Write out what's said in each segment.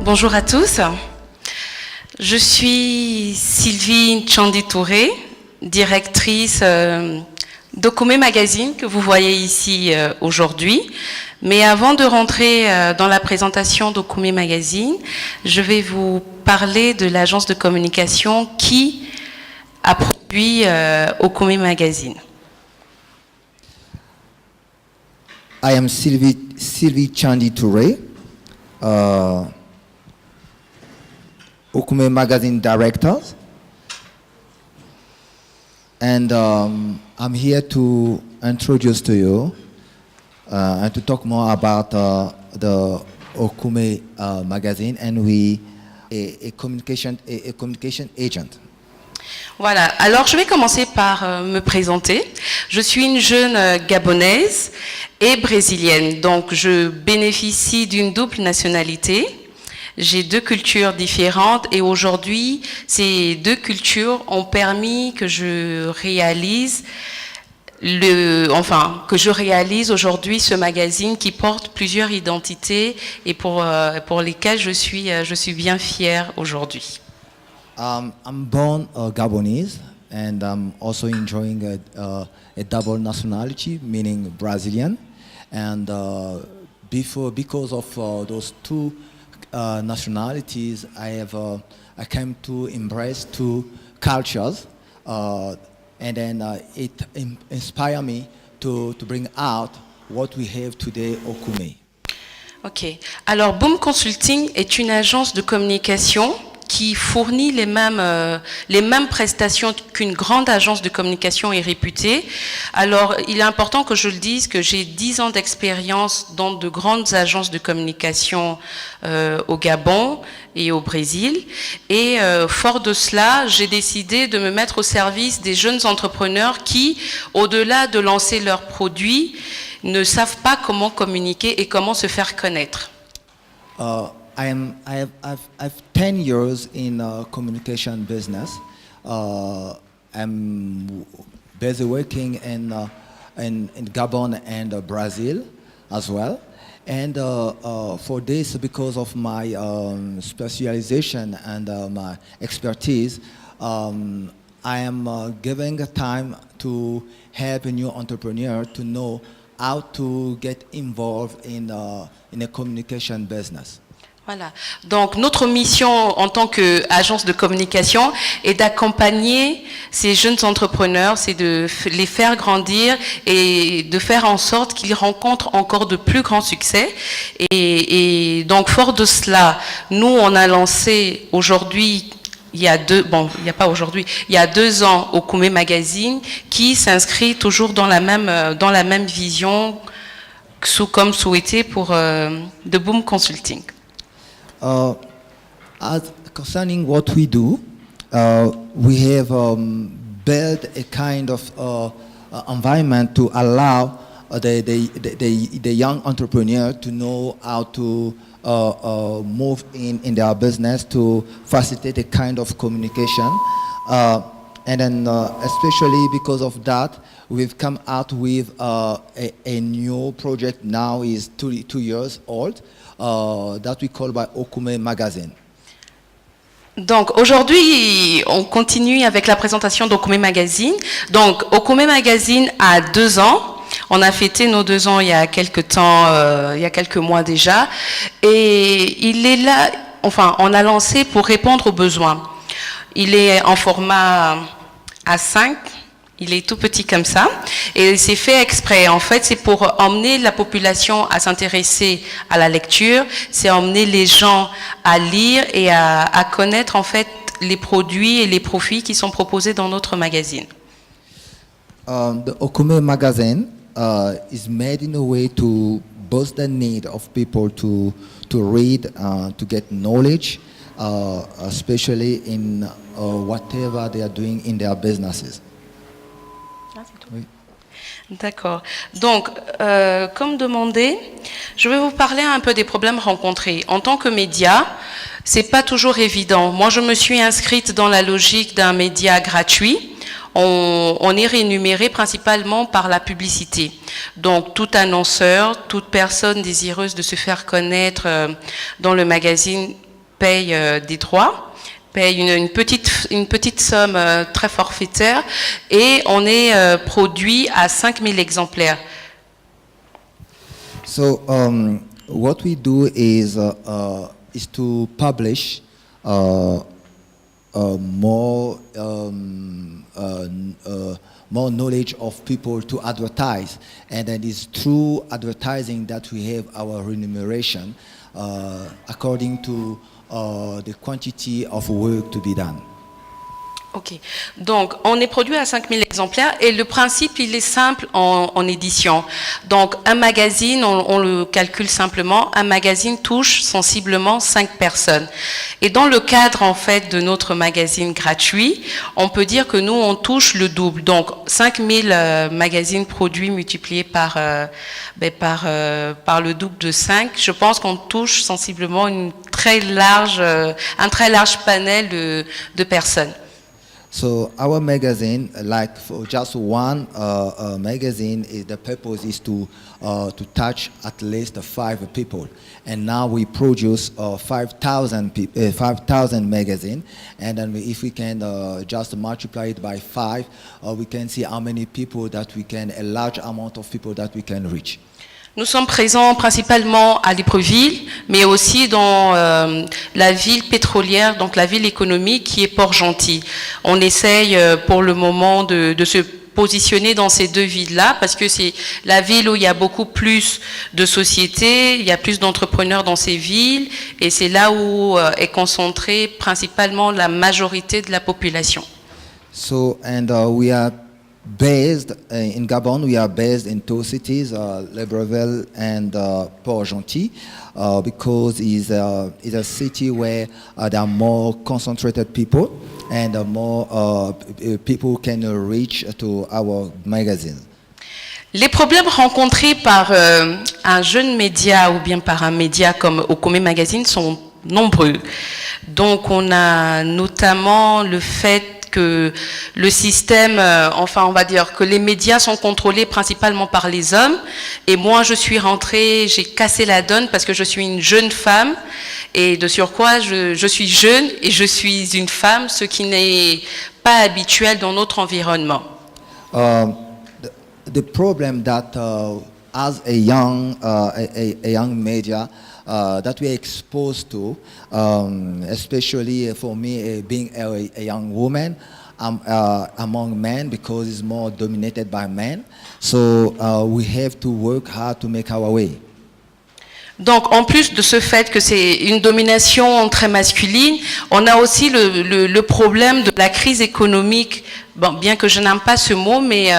Bonjour à tous. Je suis Sylvie Tchandi-Touré, directrice d'Okoumé Magazine que vous voyez ici aujourd'hui. Mais avant de rentrer dans la présentation d'Okoumé Magazine, je vais vous parler de l'agence de communication qui a produit Okoumé Magazine. I am Sylvie Tchandi-Touré, Okoumé Magazine Director, and I'm here to introduce to you and to talk more about the Okoumé Magazine, and we a communication agent. Voilà, alors je vais commencer par me présenter. Je suis une jeune gabonaise et brésilienne, donc je bénéficie d'une double nationalité. J'ai deux cultures différentes et aujourd'hui, ces deux cultures ont permis que je réalise aujourd'hui ce magazine qui porte plusieurs identités et pour lesquelles je suis bien fière aujourd'hui. I'm born Gabonese, and I'm also enjoying a double nationality, meaning Brazilian. And because of those two nationalities, I came to embrace two cultures, and then it inspired me to bring out what we have today, Okoumé. Ok. Alors, Boom Consulting est une agence de communication qui fournit les mêmes prestations qu'une grande agence de communication est réputée. Alors, il est important que je le dise que j'ai 10 ans d'expérience dans de grandes agences de communication au Gabon et au Brésil. Et fort de cela, j'ai décidé de me mettre au service des jeunes entrepreneurs qui, au-delà de lancer leurs produits, ne savent pas comment communiquer et comment se faire connaître. I've 10 years in communication business. I'm busy working in Gabon and Brazil as well. And for this, because of my specialization and my expertise, I am giving time to help a new entrepreneur to know how to get involved in a communication business. Voilà. Donc, notre mission en tant qu'agence de communication est d'accompagner ces jeunes entrepreneurs, c'est de les faire grandir et de faire en sorte qu'ils rencontrent encore de plus grands succès. Et donc, fort de cela, nous, on a lancé aujourd'hui, il y a 2 ans, Okoumé Magazine, qui s'inscrit toujours dans la même vision, comme souhaité pour The Boom Consulting. As concerning what we do, we have built a kind of environment to allow the young entrepreneur to know how to move in their business, to facilitate a kind of communication. And then especially because of that, we've come out with a new project now is 2 years old. That we call by Okoumé Magazine. Donc aujourd'hui, on continue avec la présentation d'Okoumé Magazine. Donc Okoumé Magazine a 2 ans. On a fêté nos 2 ans il y a quelques temps, il y a quelques mois déjà. Et il est là, enfin, on a lancé pour répondre aux besoins. Il est en format A5. Il est tout petit comme ça et c'est fait exprès. En fait, c'est pour emmener la population à s'intéresser à la lecture, c'est emmener les gens à lire et à connaître en fait les produits et les profits qui sont proposés dans notre magazine. The Okoumé Magazine is made in a way to boost the need of people to read, to get knowledge, especially in whatever they are doing in their businesses. Oui. D'accord. Donc, comme demandé, je vais vous parler un peu des problèmes rencontrés. En tant que média, c'est pas toujours évident. Moi, je me suis inscrite dans la logique d'un média gratuit. On est rémunéré principalement par la publicité. Donc, tout annonceur, toute personne désireuse de se faire connaître dans le magazine paye des droits, paye une petite somme très forfaitaire et on est produit à 5000 exemplaires. So what we do is to publish more more knowledge of people to advertise, and then it's through advertising that we have our remuneration according to the quantity of work to be done. Ok, donc on est produit à 5000 exemplaires et le principe il est simple en édition. Donc un magazine, on le calcule simplement, un magazine touche sensiblement 5 personnes. Et dans le cadre en fait de notre magazine gratuit, on peut dire que nous on touche le double. Donc 5000 magazines produits multipliés par le double de 5, je pense qu'on touche sensiblement un très large panel de personnes. So our magazine, like for just one magazine, the purpose is to touch at least 5 people. And now we produce 5,000 magazines, and then if we can just multiply it by 5, we can see how many people that we can, a large amount of people that we can reach. Nous sommes présents principalement à Libreville, mais aussi dans la ville pétrolière, donc la ville économique qui est Port-Gentil. On essaye pour le moment de se positionner dans ces deux villes-là parce que c'est la ville où il y a beaucoup plus de sociétés, il y a plus d'entrepreneurs dans ces villes et c'est là où est concentrée principalement la majorité de la population. So, and we are based in Gabon. We are based in 2 cities, Libreville and Port-Gentil, because it's a city where there are more concentrated people and more people can reach to our magazines. Les problèmes rencontrés par un jeune média ou bien par un média comme Okome Magazine sont nombreux. Donc on a notamment le fait que le système, enfin on va dire que les médias sont contrôlés principalement par les hommes et moi je suis rentrée, j'ai cassé la donne parce que je suis une jeune femme et de surcroît je suis jeune et je suis une femme, ce qui n'est pas habituel dans notre environnement. The problem that as a young media that we are exposed to, especially for me being a young woman, among men because it's more dominated by men. So we have to work hard to make our way. Donc, en plus de ce fait que c'est une domination très masculine, on a aussi le problème de la crise économique. Bon, bien que je n'aime pas ce mot, mais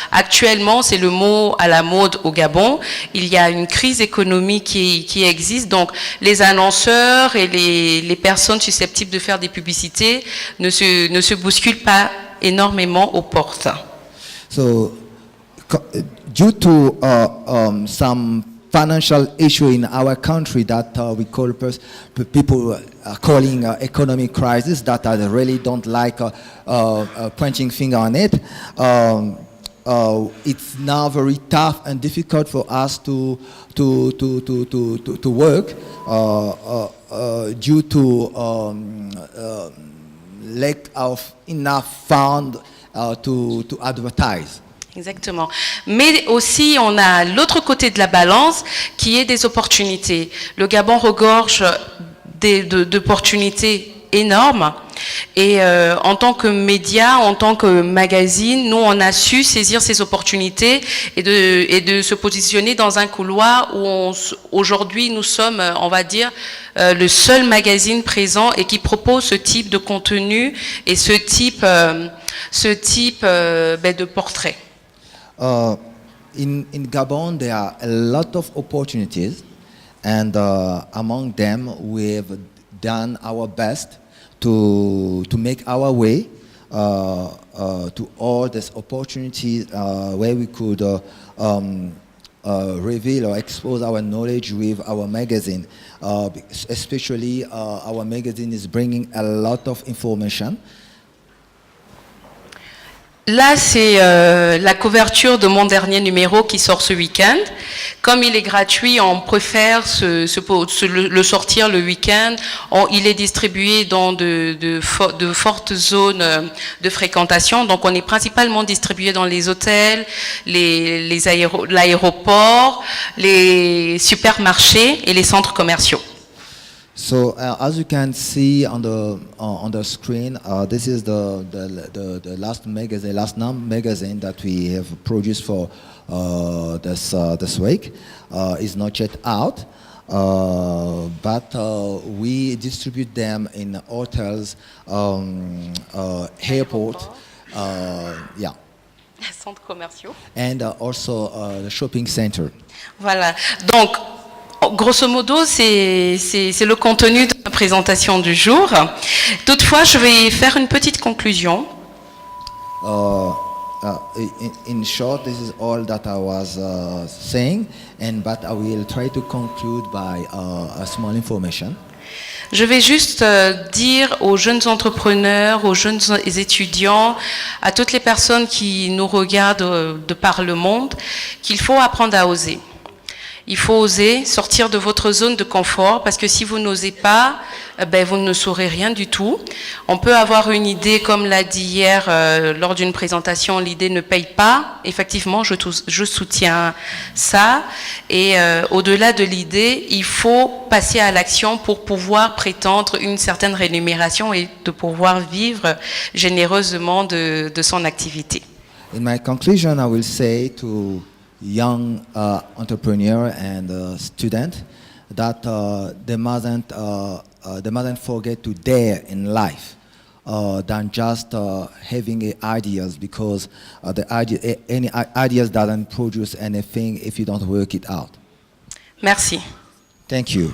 actuellement, c'est le mot à la mode au Gabon. Il y a une crise économique qui existe. Donc, les annonceurs et les personnes susceptibles de faire des publicités ne se bousculent pas énormément aux portes. So, due to some financial issue in our country that we call people calling economic crisis that I really don't like pointing finger on it. It's now very tough and difficult for us to work due to lack of enough fund to advertise. Exactement. Mais aussi, on a l'autre côté de la balance qui est des opportunités. Le Gabon regorge d'opportunités énormes. Et en tant que média, en tant que magazine, nous, on a su saisir ces opportunités et de se positionner dans un couloir où aujourd'hui, nous sommes, on va dire, le seul magazine présent et qui propose ce type de contenu et ce type de portrait. In Gabon, there are a lot of opportunities, and among them, we have done our best to make our way to all these opportunities where we could reveal or expose our knowledge with our magazine. Especially, our magazine is bringing a lot of information. Là, c'est la couverture de mon dernier numéro qui sort ce week-end. Comme il est gratuit, on préfère le sortir le week-end. Il est distribué dans de fortes zones de fréquentation. Donc, on est principalement distribué dans les hôtels, l'aéroport, les supermarchés et les centres commerciaux. So as you can see on the screen, this is the last magazine that we have produced for this week. It's not yet out, but we distribute them in hotels, airport, yeah, Centres commerciaux. and also the shopping center. Voilà. Donc, grosso modo, c'est le contenu de la présentation du jour. Toutefois, je vais faire une petite conclusion. In short, this is all that I was saying, but I will try to conclude by a small information. Je vais juste dire aux jeunes entrepreneurs, aux jeunes étudiants, à toutes les personnes qui nous regardent de par le monde, qu'il faut apprendre à oser. Il faut oser sortir de votre zone de confort parce que si vous n'osez pas, vous ne saurez rien du tout. On peut avoir une idée, comme l'a dit hier lors d'une présentation, l'idée ne paye pas. Effectivement, je soutiens ça. Et au-delà de l'idée, il faut passer à l'action pour pouvoir prétendre une certaine rémunération et de pouvoir vivre généreusement de son activité. In my conclusion, I will say to young entrepreneur and student that they mustn't forget to dare in life than just having ideas, because any ideas doesn't produce anything if you don't work it out. Merci. Thank you.